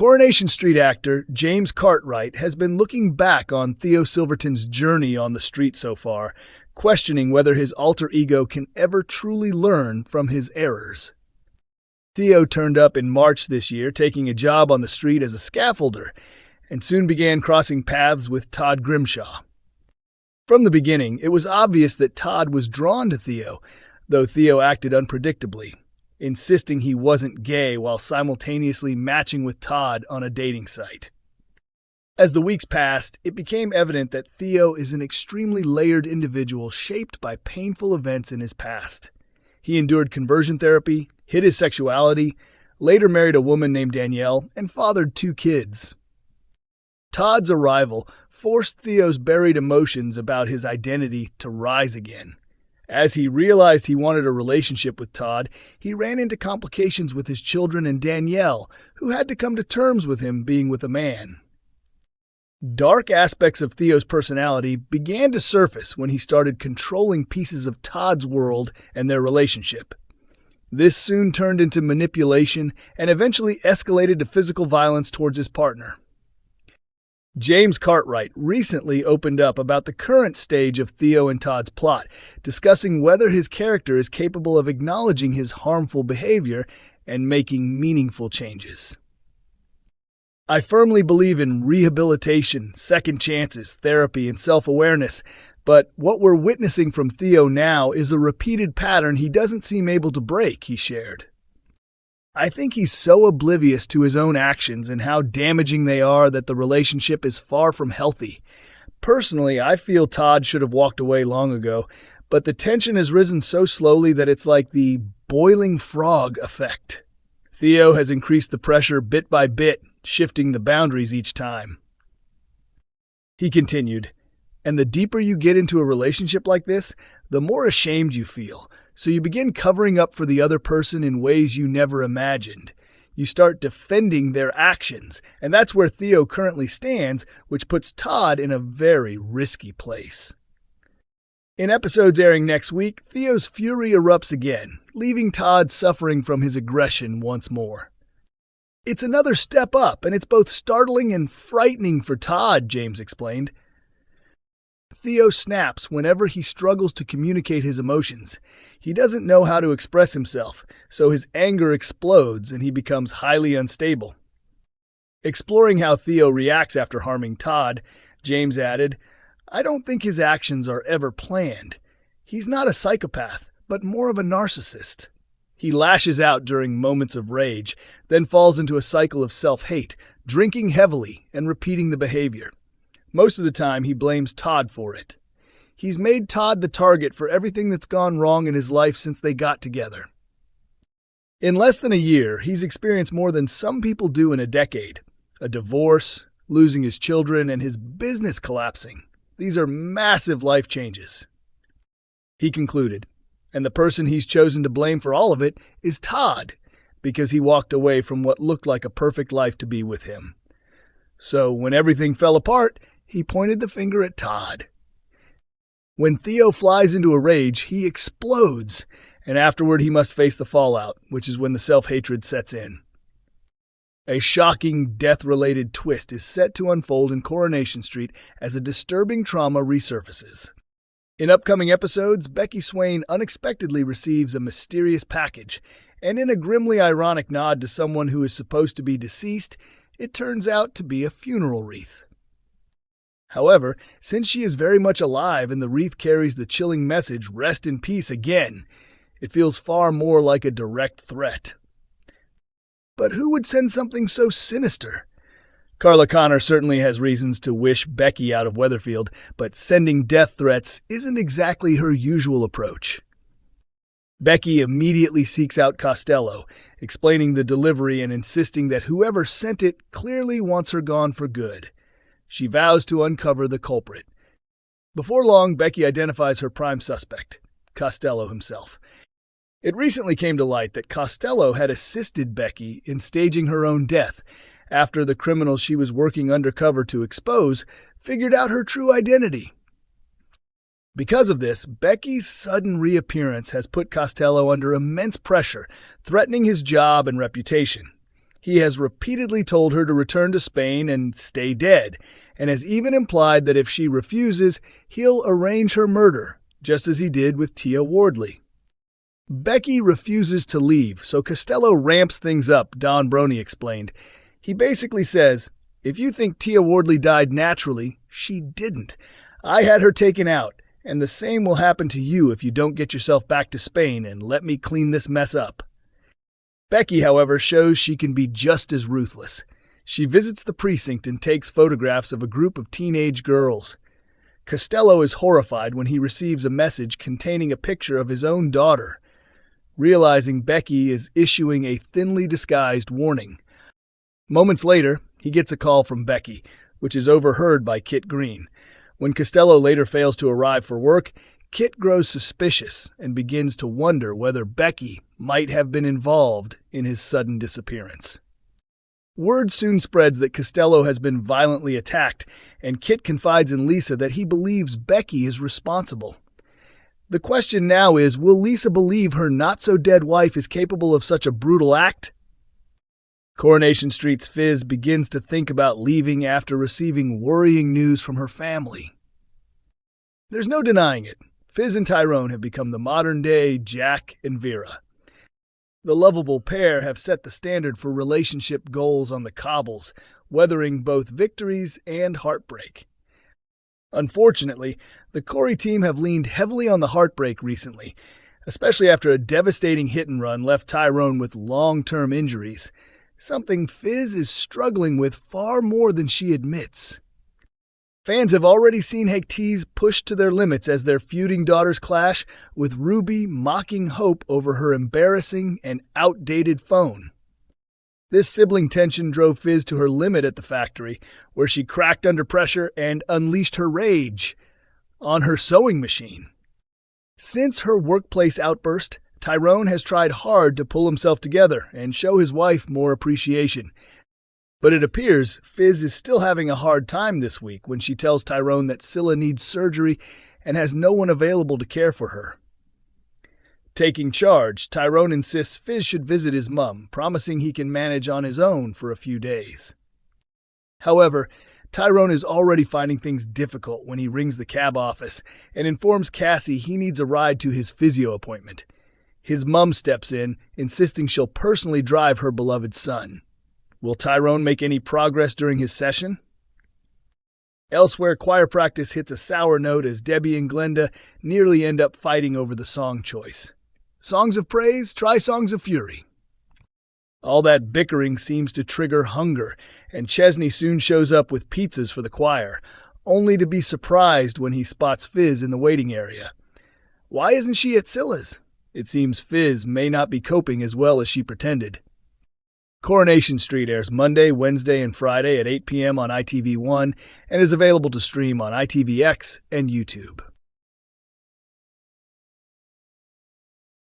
Coronation Street actor James Cartwright has been looking back on Theo Silverton's journey on the street so far, questioning whether his alter ego can ever truly learn from his errors. Theo turned up in March this year, taking a job on the street as a scaffolder, and soon began crossing paths with Todd Grimshaw. From the beginning, it was obvious that Todd was drawn to Theo, though Theo acted unpredictably, insisting he wasn't gay while simultaneously matching with Todd on a dating site. As the weeks passed, it became evident that Theo is an extremely layered individual shaped by painful events in his past. He endured conversion therapy, hid his sexuality, later married a woman named Danielle, and fathered 2 kids. Todd's arrival forced Theo's buried emotions about his identity to rise again. As he realized he wanted a relationship with Todd, he ran into complications with his children and Danielle, who had to come to terms with him being with a man. Dark aspects of Theo's personality began to surface when he started controlling pieces of Todd's world and their relationship. This soon turned into manipulation and eventually escalated to physical violence towards his partner. James Cartwright recently opened up about the current stage of Theo and Todd's plot, discussing whether his character is capable of acknowledging his harmful behavior and making meaningful changes. I firmly believe in rehabilitation, second chances, therapy, and self-awareness, but what we're witnessing from Theo now is a repeated pattern he doesn't seem able to break, he shared. I think he's so oblivious to his own actions and how damaging they are that the relationship is far from healthy. Personally, I feel Todd should have walked away long ago, but the tension has risen so slowly that it's like the boiling frog effect. Theo has increased the pressure bit by bit, shifting the boundaries each time. He continued, "And the deeper you get into a relationship like this, the more ashamed you feel. So you begin covering up for the other person in ways you never imagined. You start defending their actions, and that's where Theo currently stands, which puts Todd in a very risky place." In episodes airing next week, Theo's fury erupts again, leaving Todd suffering from his aggression once more. "It's another step up, and it's both startling and frightening for Todd," James explained. Theo snaps whenever he struggles to communicate his emotions. He doesn't know how to express himself, so his anger explodes and he becomes highly unstable. Exploring how Theo reacts after harming Todd, James added, "I don't think his actions are ever planned. He's not a psychopath, but more of a narcissist. He lashes out during moments of rage, then falls into a cycle of self-hate, drinking heavily and repeating the behavior. Most of the time, he blames Todd for it. He's made Todd the target for everything that's gone wrong in his life since they got together. In less than a year, he's experienced more than some people do in a decade. A divorce, losing his children, and his business collapsing. These are massive life changes." He concluded, "And the person he's chosen to blame for all of it is Todd, because he walked away from what looked like a perfect life to be with him. So when everything fell apart, he pointed the finger at Todd. When Theo flies into a rage, he explodes, and afterward he must face the fallout, which is when the self-hatred sets in. A shocking death-related twist is set to unfold in Coronation Street as a disturbing trauma resurfaces. In upcoming episodes, Becky Swain unexpectedly receives a mysterious package, and in a grimly ironic nod to someone who is supposed to be deceased, it turns out to be a funeral wreath. However, since she is very much alive and the wreath carries the chilling message, "Rest in peace again," it feels far more like a direct threat. But who would send something so sinister? Carla Connor certainly has reasons to wish Becky out of Weatherfield, but sending death threats isn't exactly her usual approach. Becky immediately seeks out Costello, explaining the delivery and insisting that whoever sent it clearly wants her gone for good. She vows to uncover the culprit. Before long, Becky identifies her prime suspect, Costello himself. It recently came to light that Costello had assisted Becky in staging her own death after the criminal she was working undercover to expose figured out her true identity. Because of this, Becky's sudden reappearance has put Costello under immense pressure, threatening his job and reputation. He has repeatedly told her to return to Spain and stay dead, and has even implied that if she refuses, he'll arrange her murder, just as he did with Tia Wardley. Becky refuses to leave, so Costello ramps things up, Don Broney explained. He basically says, "If you think Tia Wardley died naturally, she didn't. I had her taken out, and the same will happen to you if you don't get yourself back to Spain and let me clean this mess up." Becky, however, shows she can be just as ruthless. She visits the precinct and takes photographs of a group of teenage girls. Costello is horrified when he receives a message containing a picture of his own daughter. Realizing Becky is issuing a thinly disguised warning. Moments later, he gets a call from Becky, which is overheard by Kit Green. When Costello later fails to arrive for work, Kit grows suspicious and begins to wonder whether Becky might have been involved in his sudden disappearance. Word soon spreads that Costello has been violently attacked, and Kit confides in Lisa that he believes Becky is responsible. The question now is, will Lisa believe her not-so-dead wife is capable of such a brutal act? Coronation Street's Fizz begins to think about leaving after receiving worrying news from her family. There's no denying it. Fizz and Tyrone have become the modern-day Jack and Vera. The lovable pair have set the standard for relationship goals on the cobbles, weathering both victories and heartbreak. Unfortunately, the Corey team have leaned heavily on the heartbreak recently, especially after a devastating hit-and-run left Tyrone with long-term injuries, something Fizz is struggling with far more than she admits. Fans have already seen Hectees pushed to their limits as their feuding daughters clash, with Ruby mocking Hope over her embarrassing and outdated phone. This sibling tension drove Fizz to her limit at the factory, where she cracked under pressure and unleashed her rage on her sewing machine. Since her workplace outburst, Tyrone has tried hard to pull himself together and show his wife more appreciation. But it appears Fizz is still having a hard time this week when she tells Tyrone that Scylla needs surgery and has no one available to care for her. Taking charge, Tyrone insists Fizz should visit his mum, promising he can manage on his own for a few days. However, Tyrone is already finding things difficult when he rings the cab office and informs Cassie he needs a ride to his physio appointment. His mum steps in, insisting she'll personally drive her beloved son. Will Tyrone make any progress during his session? Elsewhere, choir practice hits a sour note as Debbie and Glenda nearly end up fighting over the song choice. Songs of praise, try songs of fury. All that bickering seems to trigger hunger, and Chesney soon shows up with pizzas for the choir, only to be surprised when he spots Fizz in the waiting area. Why isn't she at Scylla's? It seems Fizz may not be coping as well as she pretended. Coronation Street airs Monday, Wednesday, and Friday at 8 p.m. on ITV1 and is available to stream on ITVX and YouTube.